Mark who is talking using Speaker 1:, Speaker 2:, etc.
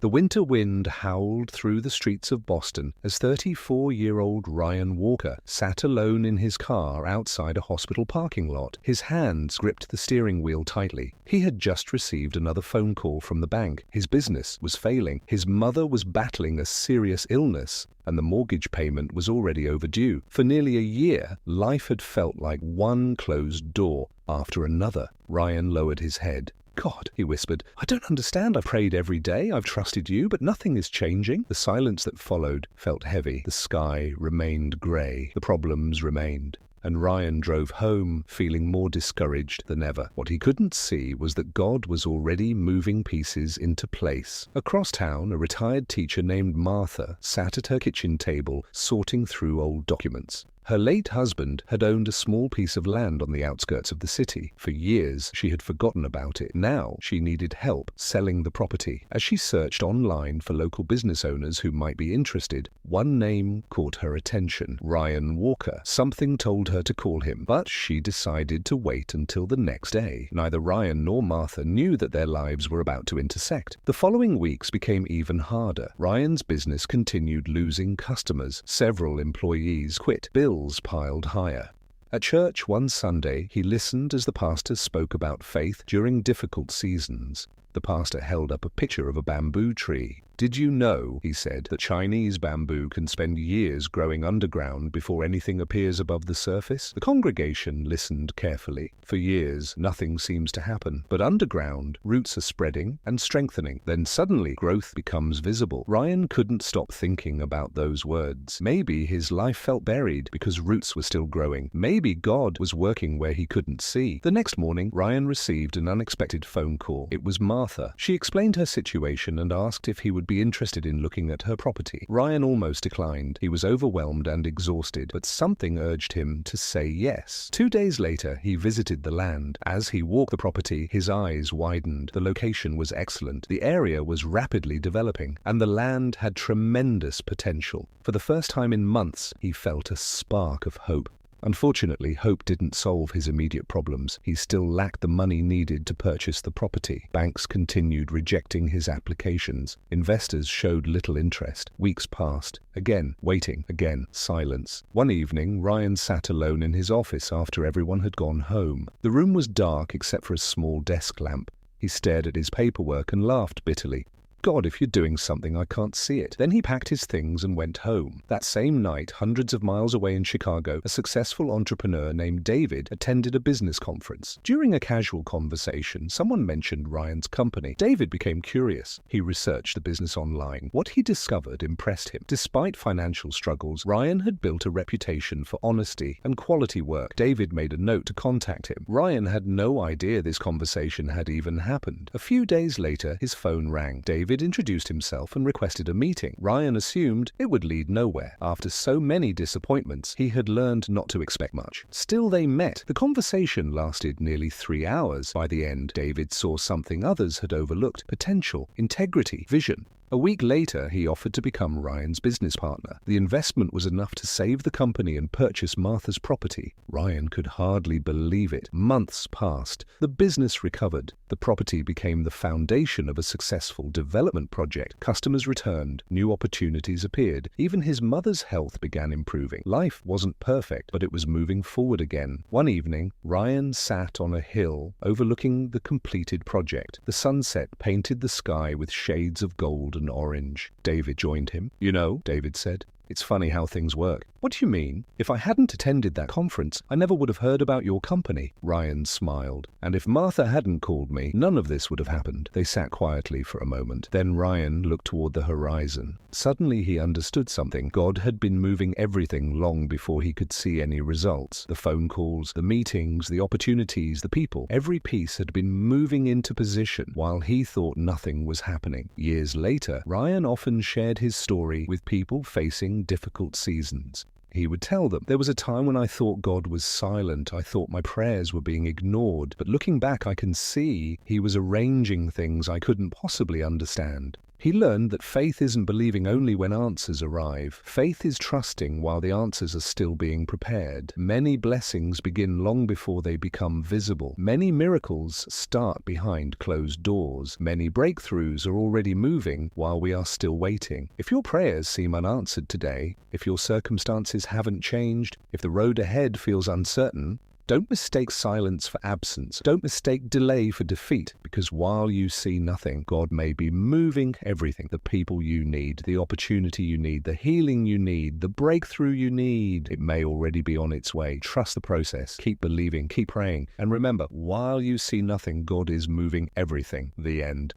Speaker 1: The winter wind howled through the streets of Boston as 34-year-old Ryan Walker sat alone in his car outside a hospital parking lot. His hands gripped the steering wheel tightly. He had just received another phone call from the bank. His business was failing. His mother was battling a serious illness, and the mortgage payment was already overdue. For nearly a year, life had felt like one closed door after another. Ryan lowered his head. "God," he whispered, "I don't understand. I've prayed every day. I've trusted you, but nothing is changing." The silence that followed felt heavy. The sky remained grey. The problems remained. And Ryan drove home feeling more discouraged than ever. What he couldn't see was that God was already moving pieces into place. Across town, a retired teacher named Martha sat at her kitchen table sorting through old documents. Her late husband had owned a small piece of land on the outskirts of the city. For years, she had forgotten about it. Now, she needed help selling the property. As she searched online for local business owners who might be interested, one name caught her attention: Ryan Walker. Something told her to call him, but she decided to wait until the next day. Neither Ryan nor Martha knew that their lives were about to intersect. The following weeks became even harder. Ryan's business continued losing customers. Several employees quit. Bills piled higher. At church one Sunday, he listened as the pastor spoke about faith during difficult seasons. The pastor held up a picture of a bamboo tree. "Did you know," he said, "that Chinese bamboo can spend years growing underground before anything appears above the surface?" The congregation listened carefully. For years, nothing seems to happen. But underground, roots are spreading and strengthening. Then suddenly, growth becomes visible. Ryan couldn't stop thinking about those words. Maybe his life felt buried because roots were still growing. Maybe God was working where he couldn't see. The next morning, Ryan received an unexpected phone call. It was Martha. She explained her situation and asked if he would be interested in looking at her property. Ryan almost declined. He was overwhelmed and exhausted, but something urged him to say yes. 2 days later, he visited the land. As he walked the property, his eyes widened. The location was excellent. The area was rapidly developing, and the land had tremendous potential. For the first time in months, he felt a spark of hope. Unfortunately, hope didn't solve his immediate problems. He still lacked the money needed to purchase the property. Banks continued rejecting his applications. Investors showed little interest. Weeks passed. Again, waiting. Again, silence. One evening, Ryan sat alone in his office after everyone had gone home. The room was dark except for a small desk lamp. He stared at his paperwork and laughed bitterly. "God, if you're doing something, I can't see it." Then he packed his things and went home. That same night, hundreds of miles away in Chicago, a successful entrepreneur named David attended a business conference. During a casual conversation, someone mentioned Ryan's company. David became curious. He researched the business online. What he discovered impressed him. Despite financial struggles, Ryan had built a reputation for honesty and quality work. David made a note to contact him. Ryan had no idea this conversation had even happened. A few days later, his phone rang. David introduced himself and requested a meeting. Ryan assumed it would lead nowhere. After so many disappointments, he had learned not to expect much. Still, they met. The conversation lasted nearly 3 hours. By the end, David saw something others had overlooked: potential, integrity, vision. A week later, he offered to become Ryan's business partner. The investment was enough to save the company and purchase Martha's property. Ryan could hardly believe it. Months passed. The business recovered. The property became the foundation of a successful development project. Customers returned. New opportunities appeared. Even his mother's health began improving. Life wasn't perfect, but it was moving forward again. One evening, Ryan sat on a hill overlooking the completed project. The sunset painted the sky with shades of gold and orange. David joined him. "You know," David said, "it's funny how things work." "What do you mean?" "If I hadn't attended that conference, I never would have heard about your company." Ryan smiled. "And if Martha hadn't called me, none of this would have happened." They sat quietly for a moment. Then Ryan looked toward the horizon. Suddenly he understood something. God had been moving everything long before he could see any results. The phone calls, the meetings, the opportunities, the people. Every piece had been moving into position while he thought nothing was happening. Years later, Ryan often shared his story with people facing difficult seasons. He would tell them, "There was a time when I thought God was silent. I thought my prayers were being ignored. But looking back, I can see he was arranging things I couldn't possibly understand." He learned that faith isn't believing only when answers arrive. Faith is trusting while the answers are still being prepared. Many blessings begin long before they become visible. Many miracles start behind closed doors. Many breakthroughs are already moving while we are still waiting. If your prayers seem unanswered today, if your circumstances haven't changed, if the road ahead feels uncertain, don't mistake silence for absence. Don't mistake delay for defeat, because while you see nothing, God may be moving everything. The people you need, the opportunity you need, the healing you need, the breakthrough you need. It may already be on its way. Trust the process. Keep believing. Keep praying. And remember, while you see nothing, God is moving everything. The end.